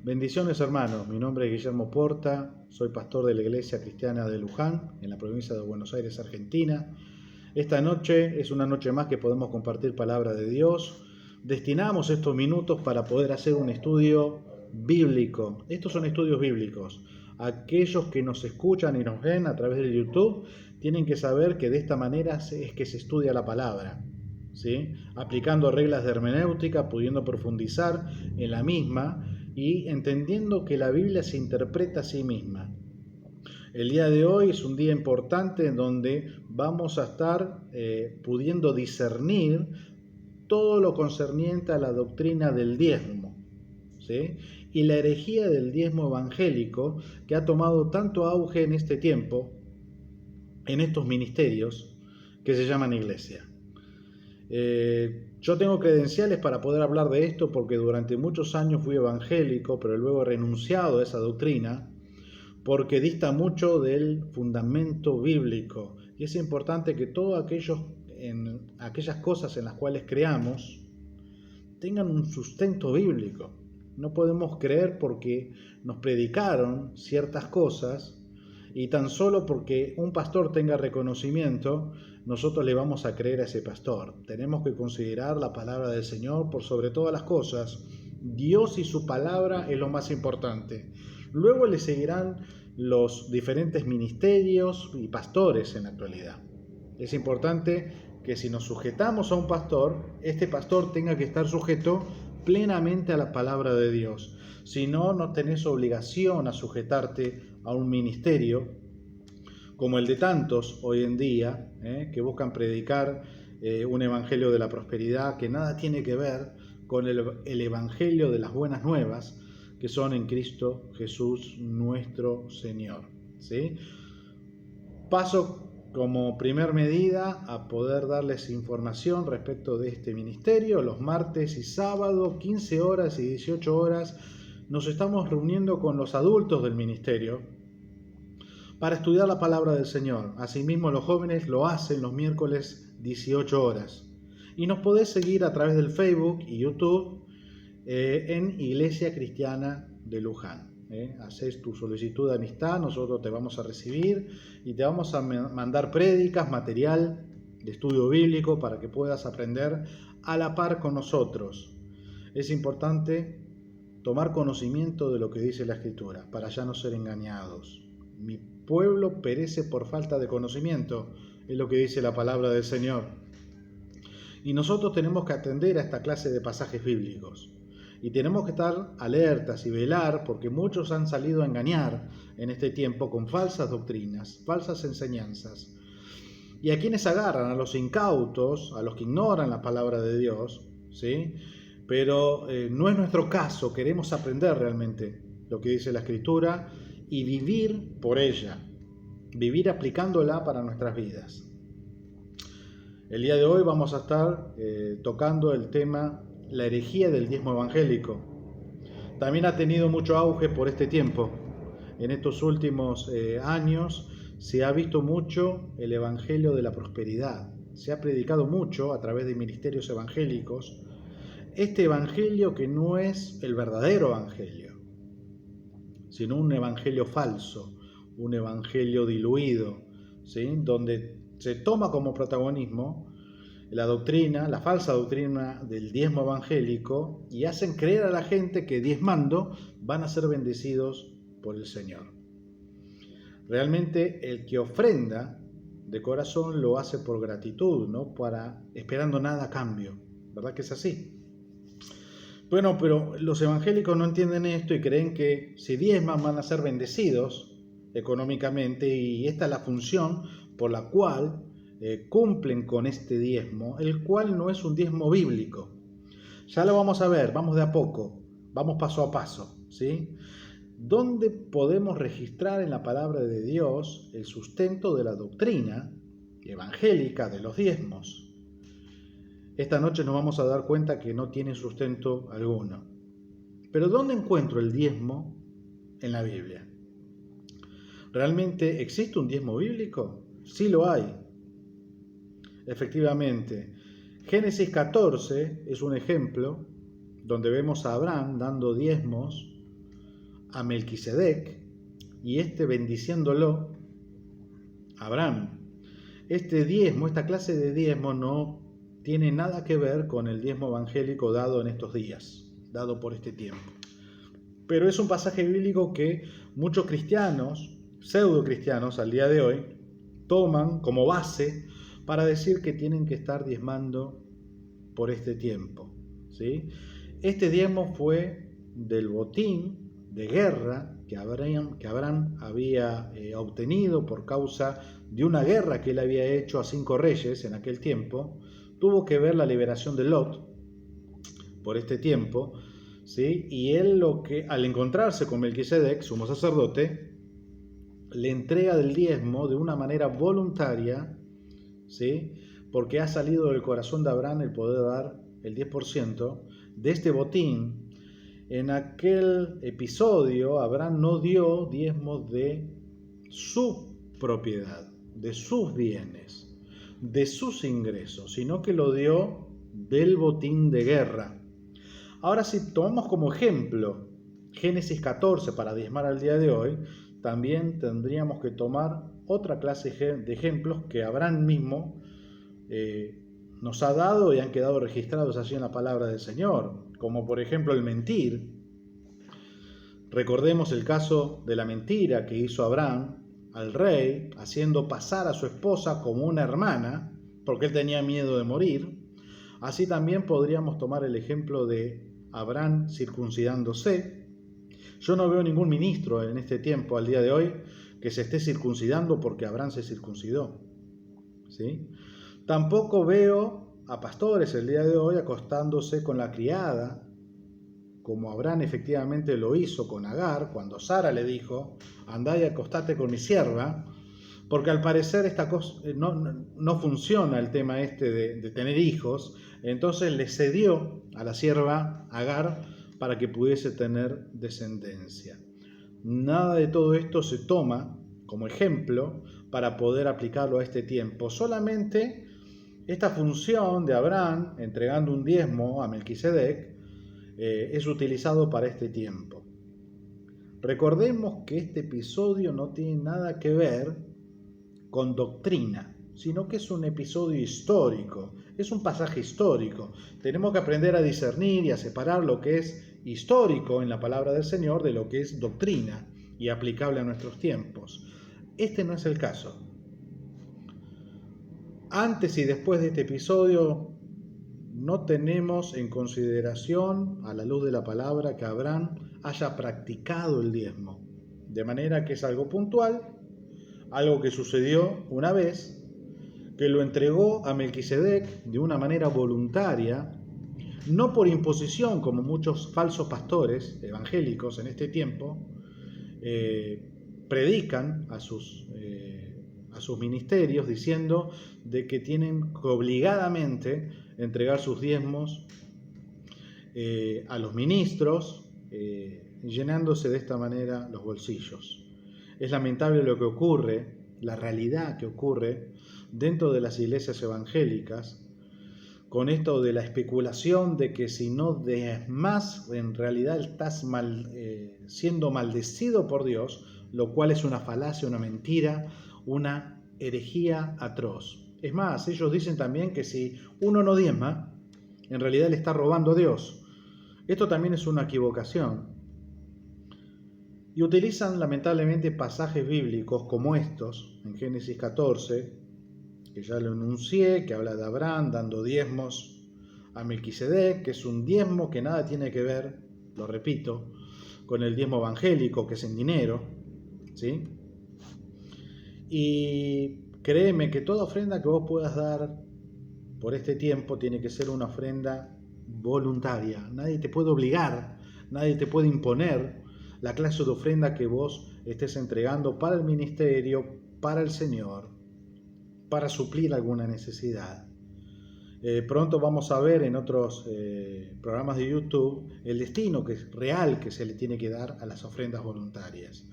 Bendiciones hermanos, mi nombre es Guillermo Porta, soy pastor de la Iglesia Cristiana de Luján, en la provincia de Buenos Aires, Argentina. Esta noche es una noche más que podemos compartir palabra de Dios. Destinamos estos minutos para poder hacer un estudio bíblico. Estos son estudios bíblicos. Aquellos que nos escuchan y nos ven a través de YouTube tienen que saber que de esta manera es que se estudia la palabra, ¿sí? Aplicando reglas de hermenéutica, pudiendo profundizar en la misma y entendiendo que la Biblia se interpreta a sí misma. El día de hoy es un día importante en donde vamos a estar pudiendo discernir todo lo concerniente a la doctrina del diezmo, ¿sí? Y la herejía del diezmo evangélico que ha tomado tanto auge en este tiempo, en estos ministerios que se llaman iglesia. Yo tengo credenciales para poder hablar de esto porque durante muchos años fui evangélico, pero luego he renunciado a esa doctrina porque dista mucho del fundamento bíblico. Y es importante que todas aquellas cosas en las cuales creamos tengan un sustento bíblico. No podemos creer porque nos predicaron ciertas cosas y tan solo porque un pastor tenga reconocimiento, nosotros le vamos a creer a ese pastor. Tenemos que considerar la palabra del Señor por sobre todas las cosas. Dios y su palabra es lo más importante. Luego le seguirán los diferentes ministerios y pastores en la actualidad. Es importante que si nos sujetamos a un pastor, este pastor tenga que estar sujeto plenamente a la palabra de Dios. Si no, no tenés obligación a sujetarte a un ministerio como el de tantos hoy en día, que buscan predicar un evangelio de la prosperidad que nada tiene que ver con el evangelio de las buenas nuevas que son en Cristo Jesús nuestro Señor, ¿sí? Paso como primer medida a poder darles información respecto de este ministerio. Los martes y sábados, 15 horas y 18 horas, nos estamos reuniendo con los adultos del ministerio para estudiar la palabra del Señor. Asimismo, los jóvenes lo hacen los miércoles 18 horas. Y nos podés seguir a través del Facebook y YouTube en Iglesia Cristiana de Luján. Haces tu solicitud de amistad, nosotros te vamos a recibir y te vamos a mandar prédicas, material de estudio bíblico para que puedas aprender a la par con nosotros. Es importante tomar conocimiento de lo que dice la Escritura para ya no ser engañados. Mi pueblo perece por falta de conocimiento, es lo que dice la palabra del Señor. Y nosotros tenemos que atender a esta clase de pasajes bíblicos. Y tenemos que estar alertas y velar porque muchos han salido a engañar en este tiempo con falsas doctrinas, falsas enseñanzas. Y a quienes agarran, a los incautos, a los que ignoran la palabra de Dios, ¿sí? Pero no es nuestro caso, queremos aprender realmente lo que dice la Escritura y vivir por ella, vivir aplicándola para nuestras vidas. El día de hoy vamos a estar tocando el tema la herejía del diezmo evangélico. También ha tenido mucho auge por este tiempo. En estos últimos años se ha visto mucho el evangelio de la prosperidad. Se ha predicado mucho a través de ministerios evangélicos este evangelio que no es el verdadero evangelio, sino un evangelio falso, un evangelio diluido, ¿sí? Donde se toma como protagonismo la doctrina, la falsa doctrina del diezmo evangélico y hacen creer a la gente que diezmando van a ser bendecidos por el Señor. Realmente el que ofrenda de corazón lo hace por gratitud, no esperando nada a cambio, ¿verdad que es así? Bueno, pero los evangélicos no entienden esto y creen que si diezman van a ser bendecidos económicamente y esta es la función por la cual cumplen con este diezmo, el cual no es un diezmo bíblico. Ya lo vamos a ver, vamos de a poco, vamos paso a paso, ¿sí? ¿Dónde podemos registrar en la palabra de Dios el sustento de la doctrina evangélica de los diezmos? Esta noche nos vamos a dar cuenta que no tiene sustento alguno. Pero ¿dónde encuentro el diezmo en la Biblia? ¿Realmente existe un diezmo bíblico? Sí lo hay. Efectivamente, Génesis 14 es un ejemplo donde vemos a Abraham dando diezmos a Melquisedec y bendiciéndolo a Abraham. Este diezmo, esta clase de diezmo no tiene nada que ver con el diezmo evangélico dado en estos días, dado por este tiempo. Pero es un pasaje bíblico que muchos cristianos, pseudo cristianos al día de hoy, toman como base para decir que tienen que estar diezmando por este tiempo, ¿sí? Este diezmo fue del botín de guerra que Abraham había obtenido por causa de una guerra que él había hecho a 5 reyes en aquel tiempo. Tuvo que ver la liberación de Lot por este tiempo, ¿sí? Y él al encontrarse con Melquisedec, sumo sacerdote, le entrega del diezmo de una manera voluntaria, ¿sí? Porque ha salido del corazón de Abraham el poder dar el 10% de este botín. En aquel episodio, Abraham no dio diezmos de su propiedad, de sus bienes, de sus ingresos, sino que lo dio del botín de guerra. Ahora, si tomamos como ejemplo Génesis 14 para diezmar al día de hoy, también tendríamos que tomar otra clase de ejemplos que Abraham mismo nos ha dado y han quedado registrados allí en la palabra del Señor, como por ejemplo el mentir. Recordemos el caso de la mentira que hizo Abraham al rey, haciendo pasar a su esposa como una hermana, porque él tenía miedo de morir. Así también podríamos tomar el ejemplo de Abraham circuncidándose. Yo no veo ningún ministro en este tiempo, al día de hoy, que se esté circuncidando porque Abraham se circuncidó, ¿sí? Tampoco veo a pastores el día de hoy acostándose con la criada, como Abraham efectivamente lo hizo con Agar, cuando Sara le dijo, andá y acostate con mi sierva, porque al parecer esta cosa no funciona el tema de tener hijos. Entonces le cedió a la sierva Agar para que pudiese tener descendencia. Nada de todo esto se toma como ejemplo para poder aplicarlo a este tiempo. Solamente esta función de Abraham, entregando un diezmo a Melquisedec, es utilizado para este tiempo. Recordemos que este episodio no tiene nada que ver con doctrina, sino que es un episodio histórico, es un pasaje histórico. Tenemos que aprender a discernir y a separar lo que es histórico en la palabra del Señor de lo que es doctrina y aplicable a nuestros tiempos. Este no es el caso. Antes y después de este episodio no tenemos en consideración, a la luz de la palabra, que Abraham haya practicado el diezmo. De manera que es algo puntual, algo que sucedió una vez, que lo entregó a Melquisedec de una manera voluntaria, no por imposición, como muchos falsos pastores evangélicos en este tiempo predican a sus ministerios diciendo de que tienen que obligadamente entregar sus diezmos a los ministros, llenándose de esta manera los bolsillos. Es lamentable lo que ocurre, la realidad que ocurre dentro de las iglesias evangélicas, con esto de la especulación de que si no diezmas, en realidad estás siendo maldecido por Dios, lo cual es una falacia, una mentira, una herejía atroz. Es más, ellos dicen también que si uno no diezma, en realidad le está robando a Dios. Esto también es una equivocación. Y utilizan lamentablemente pasajes bíblicos como estos, en Génesis 14, que ya lo enuncié, que habla de Abraham dando diezmos a Melquisedec, que es un diezmo que nada tiene que ver, lo repito, con el diezmo evangélico, que es en dinero, ¿sí? Y créeme que toda ofrenda que vos puedas dar por este tiempo tiene que ser una ofrenda voluntaria. Nadie te puede obligar, nadie te puede imponer la clase de ofrenda que vos estés entregando para el ministerio, para el Señor, para suplir alguna necesidad. Pronto vamos a ver en otros programas de YouTube el destino que es real que se le tiene que dar a las ofrendas voluntarias.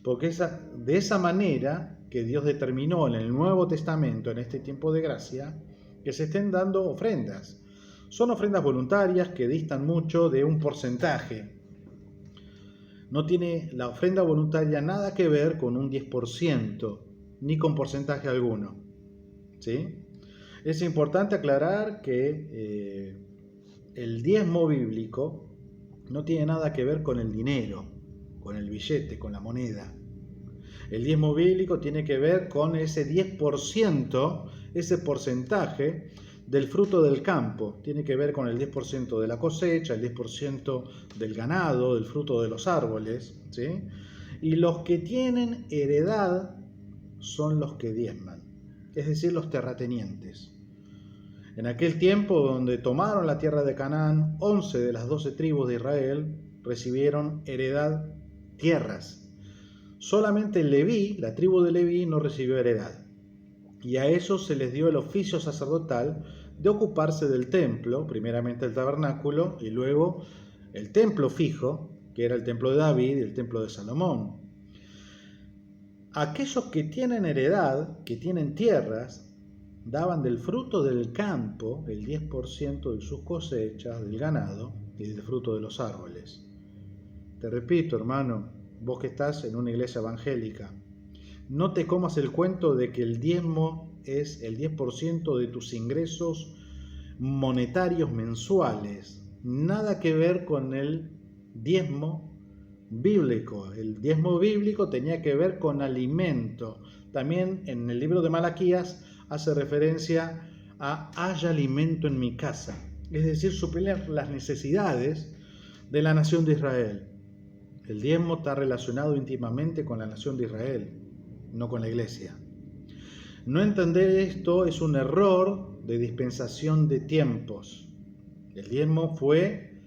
Porque de esa manera que Dios determinó en el Nuevo Testamento, en este tiempo de gracia, que se estén dando ofrendas. Son ofrendas voluntarias que distan mucho de un porcentaje. No tiene la ofrenda voluntaria nada que ver con un 10%, ni con porcentaje alguno. ¿Sí? Es importante aclarar que el diezmo bíblico no tiene nada que ver con el dinero, con el billete, con la moneda. El diezmo bíblico tiene que ver con ese 10%, ese porcentaje del fruto del campo. Tiene que ver con el 10% de la cosecha, el 10% del ganado, del fruto de los árboles, ¿sí? Y los que tienen heredad son los que diezman, es decir, los terratenientes. En aquel tiempo donde tomaron la tierra de Canaán, 11 de las 12 tribus de Israel recibieron heredad tierras. Solamente Leví, la tribu de Leví, no recibió heredad. Y a ellos se les dio el oficio sacerdotal de ocuparse del templo, primeramente el tabernáculo y luego el templo fijo, que era el templo de David y el templo de Salomón. Aquellos que tienen heredad, que tienen tierras, daban del fruto del campo el 10% de sus cosechas, del ganado y del fruto de los árboles. Te repito, hermano, vos que estás en una iglesia evangélica, no te comas el cuento de que el diezmo es el 10% de tus ingresos monetarios mensuales. Nada que ver con el diezmo bíblico. El diezmo bíblico tenía que ver con alimento. También en el libro de Malaquías hace referencia a haya alimento en mi casa, es decir, suplir las necesidades de la nación de Israel. El diezmo está relacionado íntimamente con la nación de Israel, no con la iglesia. No entender esto es un error de dispensación de tiempos. El diezmo fue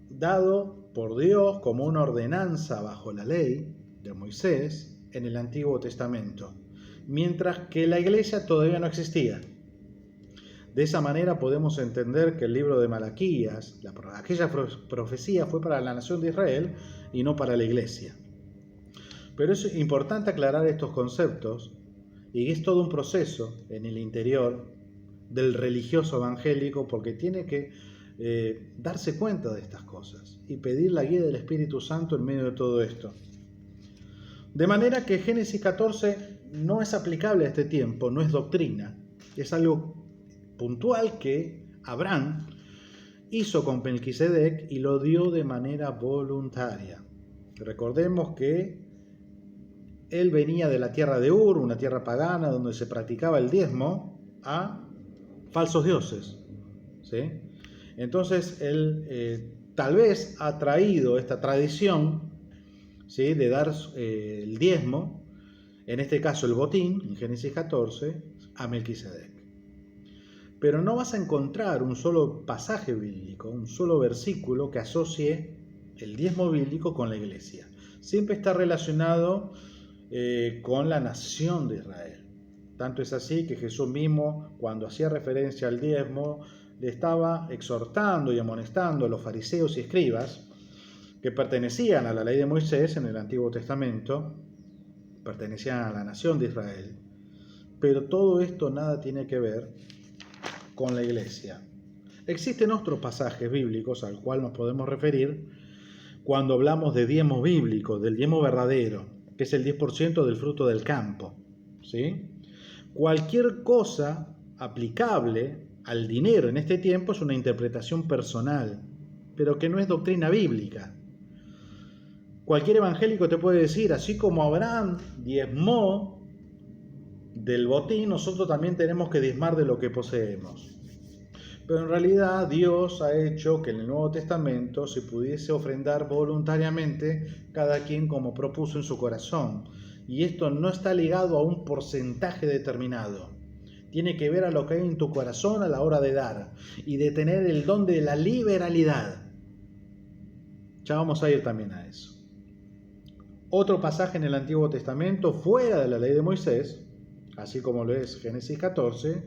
dado por Dios como una ordenanza bajo la ley de Moisés en el Antiguo Testamento, mientras que la iglesia todavía no existía. De esa manera podemos entender que el libro de Malaquías, aquella profecía fue para la nación de Israel y no para la iglesia. Pero es importante aclarar estos conceptos y es todo un proceso en el interior del religioso evangélico porque tiene que darse cuenta de estas cosas y pedir la guía del Espíritu Santo en medio de todo esto. De manera que Génesis 14 no es aplicable a este tiempo, no es doctrina, es algo puntual que Abraham hizo con Melquisedec y lo dio de manera voluntaria. Recordemos que él venía de la tierra de Ur, una tierra pagana donde se practicaba el diezmo a falsos dioses, ¿sí? Entonces él tal vez ha traído esta tradición, ¿sí?, de dar el diezmo, en este caso el botín, en Génesis 14, a Melquisedec. Pero no vas a encontrar un solo pasaje bíblico, un solo versículo que asocie el diezmo bíblico con la iglesia. Siempre está relacionado con la nación de Israel. Tanto es así que Jesús mismo, cuando hacía referencia al diezmo, le estaba exhortando y amonestando a los fariseos y escribas que pertenecían a la ley de Moisés en el Antiguo Testamento, pertenecían a la nación de Israel, pero todo esto nada tiene que ver con la iglesia. Existen otros pasajes bíblicos al cual nos podemos referir cuando hablamos de diezmo bíblico, del diezmo verdadero, que es el 10% del fruto del campo, ¿sí? Cualquier cosa aplicable al dinero en este tiempo es una interpretación personal, pero que no es doctrina bíblica. Cualquier evangélico te puede decir, así como Abraham diezmó del botín, nosotros también tenemos que diezmar de lo que poseemos. Pero en realidad Dios ha hecho que en el Nuevo Testamento se pudiese ofrendar voluntariamente cada quien como propuso en su corazón. Y esto no está ligado a un porcentaje determinado. Tiene que ver a lo que hay en tu corazón a la hora de dar y de tener el don de la liberalidad. Ya vamos a ir también a eso. Otro pasaje en el Antiguo Testamento fuera de la ley de Moisés, así como lo es Génesis 14,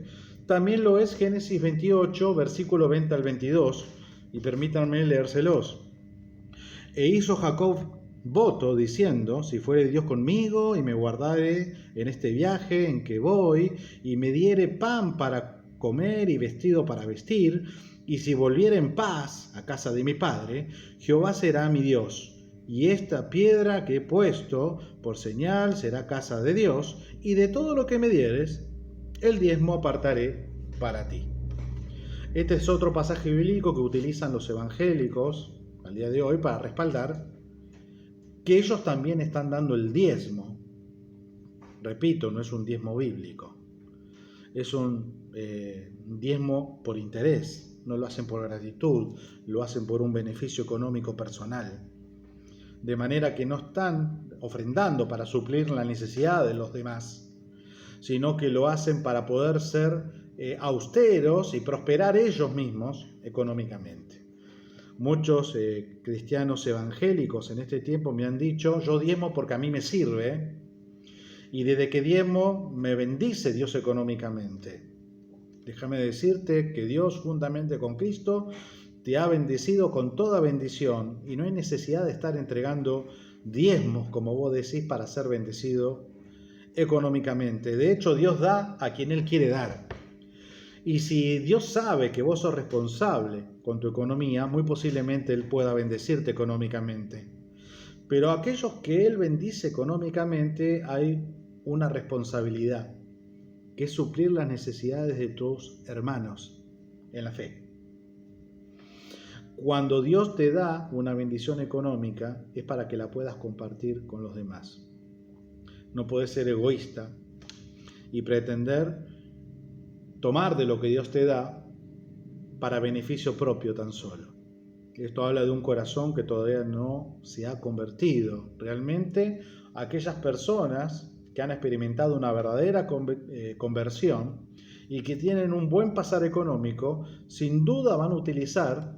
también lo es Génesis 28, versículo 20 al 22, y permítanme leérselos. E hizo Jacob voto diciendo, si fuere Dios conmigo y me guardare en este viaje en que voy, y me diere pan para comer y vestido para vestir, Y si volviere en paz a casa de mi padre, Jehová será mi Dios. Y esta piedra que he puesto por señal será casa de Dios, y de todo lo que me dieres, el diezmo apartaré para ti. Este es otro pasaje bíblico que utilizan los evangélicos al día de hoy para respaldar que ellos también están dando el diezmo. Repito, no es un diezmo bíblico, es un diezmo por interés. No lo hacen por gratitud, lo hacen por un beneficio económico personal. De manera que no están ofrendando para suplir la necesidad de los demás, sino que lo hacen para poder ser austeros y prosperar ellos mismos económicamente. Muchos cristianos evangélicos en este tiempo me han dicho: yo diezmo porque a mí me sirve, y desde que diezmo me bendice Dios económicamente. Déjame decirte que Dios, juntamente con Cristo, te ha bendecido con toda bendición, y no hay necesidad de estar entregando diezmos, como vos decís, para ser bendecido económicamente. De hecho, Dios da a quien Él quiere dar. Y si Dios sabe que vos sos responsable con tu economía, muy posiblemente Él pueda bendecirte económicamente. Pero a aquellos que Él bendice económicamente hay una responsabilidad, que es suplir las necesidades de tus hermanos en la fe. Cuando Dios te da una bendición económica, es para que la puedas compartir con los demás. No puedes ser egoísta y pretender tomar de lo que Dios te da para beneficio propio tan solo. Esto habla de un corazón que todavía no se ha convertido. Realmente, aquellas personas que han experimentado una verdadera conversión y que tienen un buen pasar económico, sin duda van a utilizar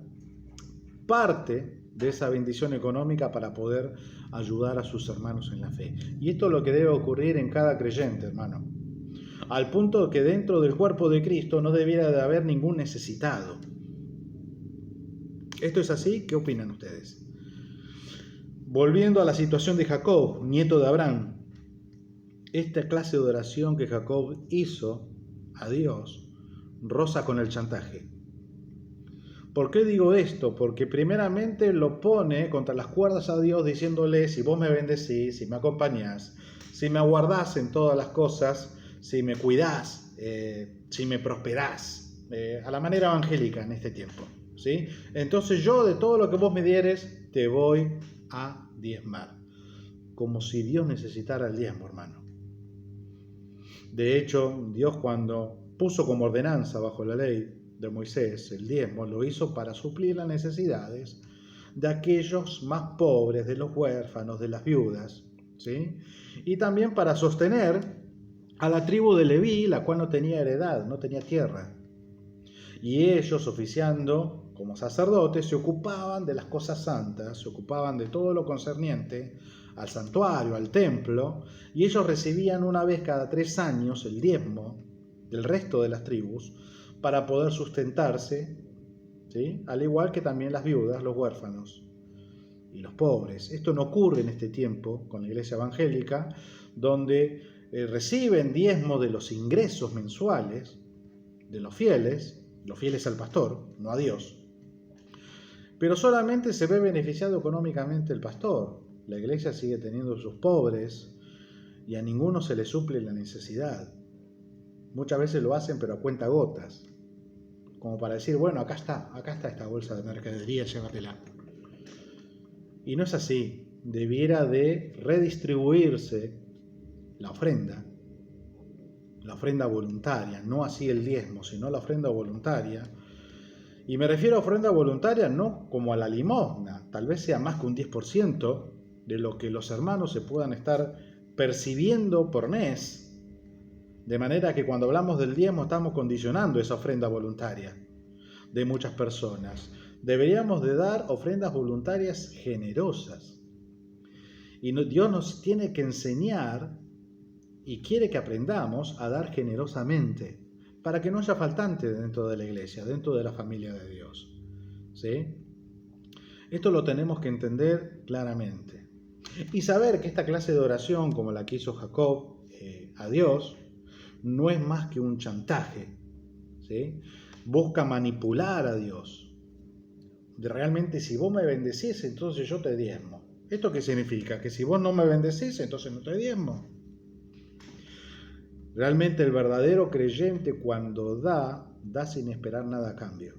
parte de esa bendición económica para poder ayudar a sus hermanos en la fe. Y esto es lo que debe ocurrir en cada creyente, hermano. Al punto que dentro del cuerpo de Cristo no debiera de haber ningún necesitado. ¿Esto es así? ¿Qué opinan ustedes? Volviendo a la situación de Jacob, nieto de Abraham, esta clase de oración que Jacob hizo a Dios roza con el chantaje. ¿Por qué digo esto? Porque primeramente lo pone contra las cuerdas a Dios, diciéndole: si vos me bendecís, si me acompañás, si me aguardás en todas las cosas, si me cuidás, si me prosperás, a la manera evangélica en este tiempo, ¿sí? Entonces yo de todo lo que vos me dieres te voy a diezmar. Como si Dios necesitara el diezmo, hermano. De hecho, Dios, cuando puso como ordenanza bajo la ley de Moisés el diezmo, lo hizo para suplir las necesidades de aquellos más pobres, de los huérfanos, de las viudas, ¿sí? Y también para sostener a la tribu de Leví, la cual no tenía heredad, no tenía tierra. Y ellos, oficiando como sacerdotes, se ocupaban de las cosas santas, se ocupaban de todo lo concerniente al santuario, al templo, y ellos recibían una vez cada 3 años el diezmo del resto de las tribus para poder sustentarse, ¿sí? Al igual que también las viudas, los huérfanos y los pobres. Esto no ocurre en este tiempo con la iglesia evangélica, donde reciben diezmo de los ingresos mensuales de los fieles al pastor, no a Dios. Pero solamente se ve beneficiado económicamente el pastor. La iglesia sigue teniendo sus pobres y a ninguno se le suple la necesidad. Muchas veces lo hacen, pero a cuentagotas, como para decir: bueno, acá está esta bolsa de mercadería, llévatela. Y no es así. Debiera de redistribuirse la ofrenda voluntaria, no así el diezmo, sino la ofrenda voluntaria. Y me refiero a ofrenda voluntaria no como a la limosna, tal vez sea más que un 10% de lo que los hermanos se puedan estar percibiendo por mes, de manera que cuando hablamos del diezmo estamos condicionando esa ofrenda voluntaria de muchas personas. Deberíamos de dar ofrendas voluntarias generosas. Y Dios nos tiene que enseñar y quiere que aprendamos a dar generosamente, para que no haya faltante dentro de la iglesia, dentro de la familia de Dios, ¿sí? Esto lo tenemos que entender claramente. Y saber que esta clase de oración, como la que hizo Jacob a Dios, no es más que un chantaje, ¿sí? busca manipular a Dios. Realmente, si vos me bendecís, entonces yo te diezmo. ¿Esto qué significa? Que si vos no me bendecís, entonces no te diezmo. Realmente el verdadero creyente cuando da sin esperar nada a cambio.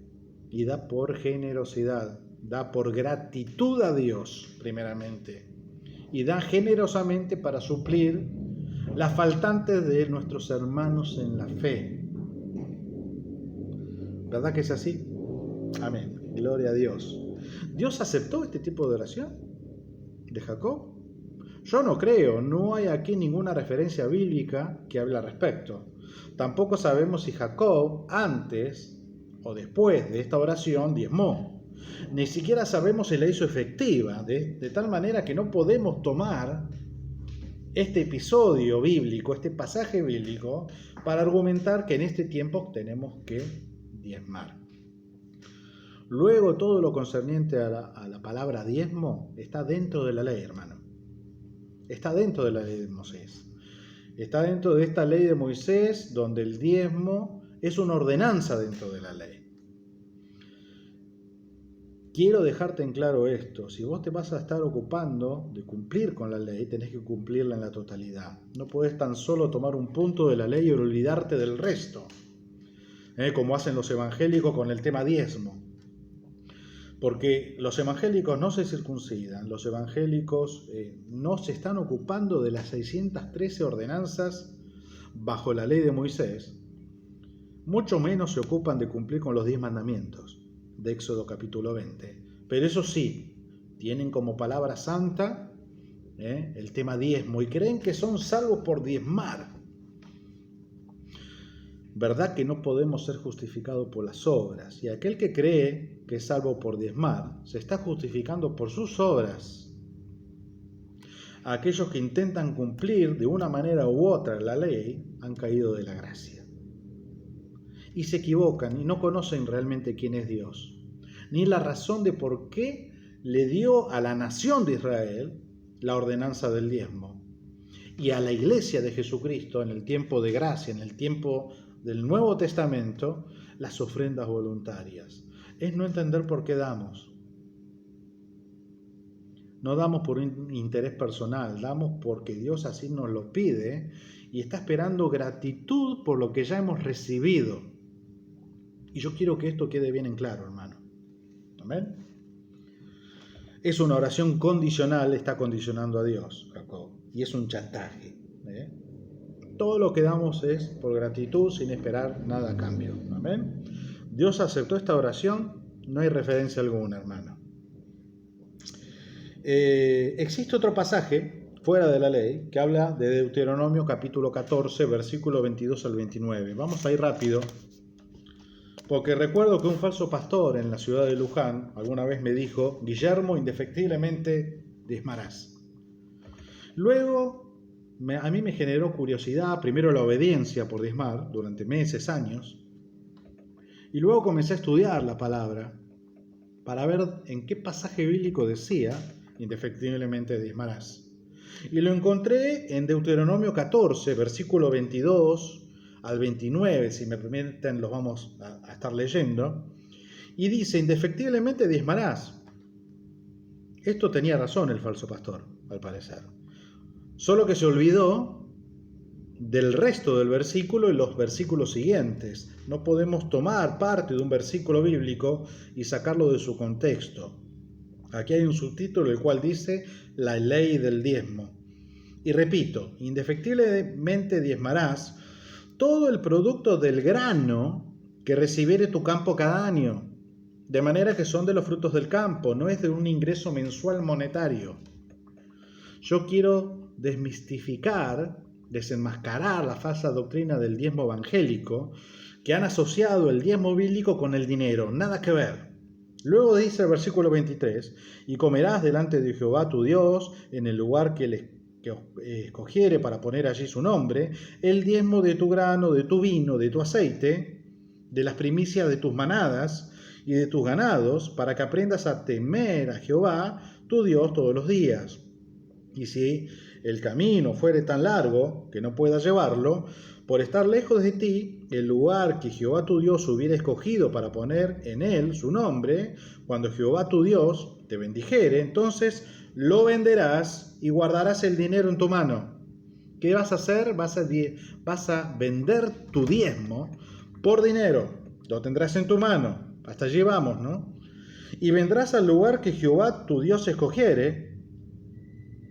Y da por generosidad, da por gratitud a Dios, primeramente. Y da generosamente para suplir las faltantes de nuestros hermanos en la fe. ¿Verdad que es así? Amén. Gloria a Dios. ¿Dios aceptó este tipo de oración de Jacob? Yo no creo, no hay aquí ninguna referencia bíblica que hable al respecto. Tampoco sabemos si Jacob antes o después de esta oración diezmó. Ni siquiera sabemos si la hizo efectiva, de tal manera que no podemos tomar este episodio bíblico, este pasaje bíblico, para argumentar que en este tiempo tenemos que diezmar. Luego, todo lo concerniente a la palabra diezmo está dentro de la ley, hermano. Está dentro de la ley de Moisés. Está dentro de esta ley de Moisés, donde el diezmo es una ordenanza dentro de la ley. Quiero dejarte en claro esto. Si vos te vas a estar ocupando de cumplir con la ley, tenés que cumplirla en la totalidad. No podés tan solo tomar un punto de la ley y olvidarte del resto, como hacen los evangélicos con el tema diezmo. Porque los evangélicos no se circuncidan, los evangélicos no se están ocupando de las 613 ordenanzas bajo la ley de Moisés, mucho menos se ocupan de cumplir con los 10 mandamientos de Éxodo capítulo 20. Pero eso sí, tienen como palabra santa el tema diezmo y creen que son salvos por diezmar. ¿Verdad que no podemos ser justificados por las obras? Y aquel que cree que es salvo por diezmar, se está justificando por sus obras. Aquellos que intentan cumplir de una manera u otra la ley, han caído de la gracia. Y se equivocan y no conocen realmente quién es Dios, ni la razón de por qué le dio a la nación de Israel la ordenanza del diezmo. Y a la iglesia de Jesucristo en el tiempo de gracia, en el tiempo del Nuevo Testamento, las ofrendas voluntarias. Es no entender por qué damos. No damos por un interés personal, damos porque Dios así nos lo pide y está esperando gratitud por lo que ya hemos recibido. Y yo quiero que esto quede bien en claro, hermano. ¿Amén? Es una oración condicional, está condicionando a Dios, Jacob, y es un chantaje. Todo lo que damos es por gratitud, sin esperar nada a cambio. Amén. Dios aceptó esta oración, no hay referencia alguna, hermano. Existe otro pasaje fuera de la ley que habla de Deuteronomio capítulo 14, versículo 22 al 29. Vamos a ir rápido, porque recuerdo que un falso pastor en la ciudad de Luján alguna vez me dijo: Guillermo, indefectiblemente diezmarás. Luego a mí me generó curiosidad, primero la obediencia por diezmar durante meses, años, y luego comencé a estudiar la palabra para ver en qué pasaje bíblico decía indefectiblemente diezmarás. Y lo encontré en Deuteronomio 14, versículo 22 al 29, si me permiten los vamos a estar leyendo, y dice: indefectiblemente diezmarás. Esto tenía razón el falso pastor, al parecer. Solo que se olvidó del resto del versículo y los versículos siguientes. No podemos tomar parte de un versículo bíblico y sacarlo de su contexto. Aquí hay un subtítulo el cual dice la ley del diezmo. Y repito, indefectiblemente diezmarás todo el producto del grano que recibiere tu campo cada año, de manera que son de los frutos del campo, no es de un ingreso mensual monetario. Yo quiero desmistificar, desenmascarar la falsa doctrina del diezmo evangélico, que han asociado el diezmo bíblico con el dinero. Nada que ver. Luego dice el versículo 23, y comerás delante de Jehová tu Dios, en el lugar que escogiere para poner allí su nombre, el diezmo de tu grano, de tu vino, de tu aceite, de las primicias de tus manadas y de tus ganados, para que aprendas a temer a Jehová tu Dios todos los días. Y si el camino fuere tan largo que no puedas llevarlo, por estar lejos de ti, el lugar que Jehová tu Dios hubiera escogido para poner en él su nombre, cuando Jehová tu Dios te bendijere, entonces lo venderás y guardarás el dinero en tu mano. ¿Qué vas a hacer? Vas a vender tu diezmo por dinero. Lo tendrás en tu mano. Hasta allí vamos, ¿no? Y vendrás al lugar que Jehová tu Dios escogiere.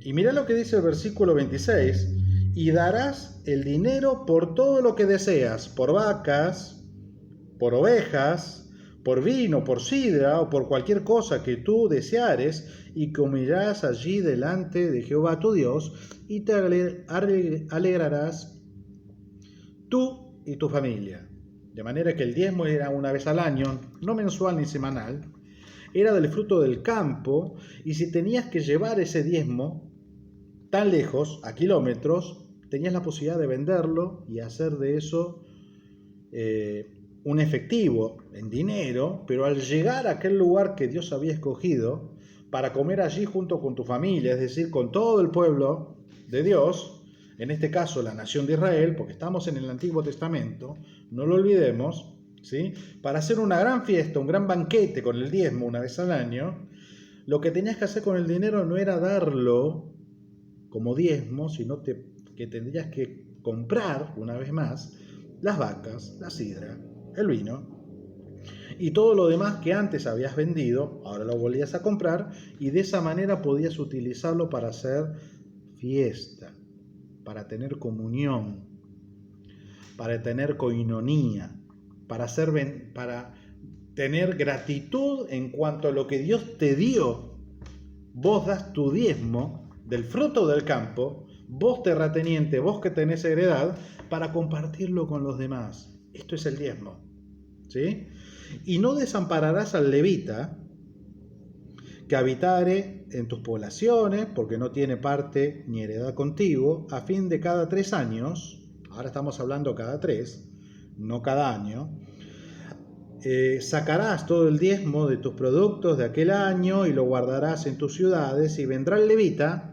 Y mira lo que dice el versículo 26. Y darás el dinero por todo lo que deseas, por vacas, por ovejas, por vino, por sidra o por cualquier cosa que tú deseares, y comerás allí delante de Jehová tu Dios, y te alegrarás tú y tu familia. De manera que el diezmo era una vez al año, no mensual ni semanal, era del fruto del campo, y si tenías que llevar ese diezmo tan lejos, a kilómetros, tenías la posibilidad de venderlo y hacer de eso un efectivo en dinero, pero al llegar a aquel lugar que Dios había escogido para comer allí junto con tu familia, es decir, con todo el pueblo de Dios, en este caso la nación de Israel, porque estamos en el Antiguo Testamento, no lo olvidemos, ¿sí? Para hacer una gran fiesta, un gran banquete con el diezmo una vez al año, lo que tenías que hacer con el dinero no era darlo como diezmo, sino que tendrías que comprar, una vez más, las vacas, la sidra, el vino y todo lo demás que antes habías vendido, ahora lo volvías a comprar, y de esa manera podías utilizarlo para hacer fiesta, para tener comunión, para tener coinonía, para tener gratitud en cuanto a lo que Dios te dio. Vos das tu diezmo del fruto del campo, vos terrateniente, vos que tenés heredad, para compartirlo con los demás. Esto es el diezmo, ¿sí? Y no desampararás al levita que habitare en tus poblaciones, porque no tiene parte ni heredad contigo, a fin de cada 3 años, ahora estamos hablando cada 3, no cada año, sacarás todo el diezmo de tus productos de aquel año y lo guardarás en tus ciudades, y vendrá el levita.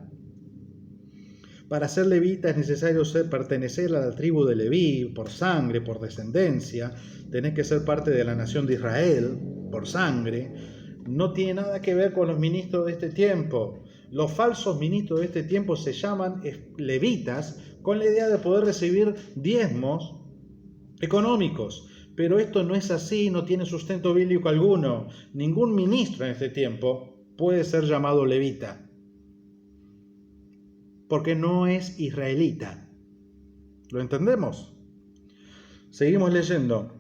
Para ser levita es necesario pertenecer a la tribu de Leví, por sangre, por descendencia. Tenés que ser parte de la nación de Israel, por sangre. No tiene nada que ver con los ministros de este tiempo. Los falsos ministros de este tiempo se llaman levitas, con la idea de poder recibir diezmos económicos. Pero esto no es así, no tiene sustento bíblico alguno. Ningún ministro en este tiempo puede ser llamado levita, porque no es israelita. ¿Lo entendemos? Seguimos leyendo.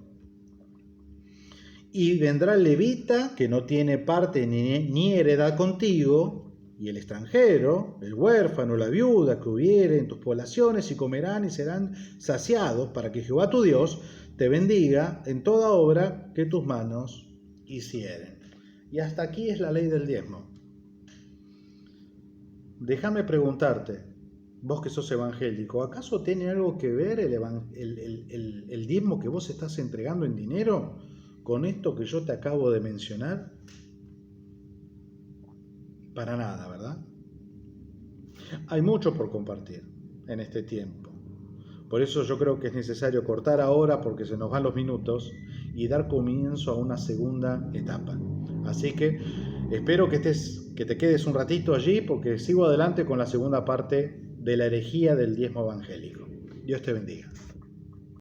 Y vendrá el levita, que no tiene parte ni heredad contigo, y el extranjero, el huérfano, la viuda que hubiere en tus poblaciones, y comerán y serán saciados, para que Jehová tu Dios te bendiga en toda obra que tus manos hicieren. Y hasta aquí es la ley del diezmo. Déjame preguntarte, vos que sos evangélico, ¿acaso tiene algo que ver el diezmo que vos estás entregando en dinero con esto que yo te acabo de mencionar? Para nada, ¿verdad? Hay mucho por compartir en este tiempo. Por eso yo creo que es necesario cortar ahora, porque se nos van los minutos, y dar comienzo a una segunda etapa. Así que espero que te quedes un ratito allí, porque sigo adelante con la segunda parte de la herejía del diezmo evangélico. Dios te bendiga.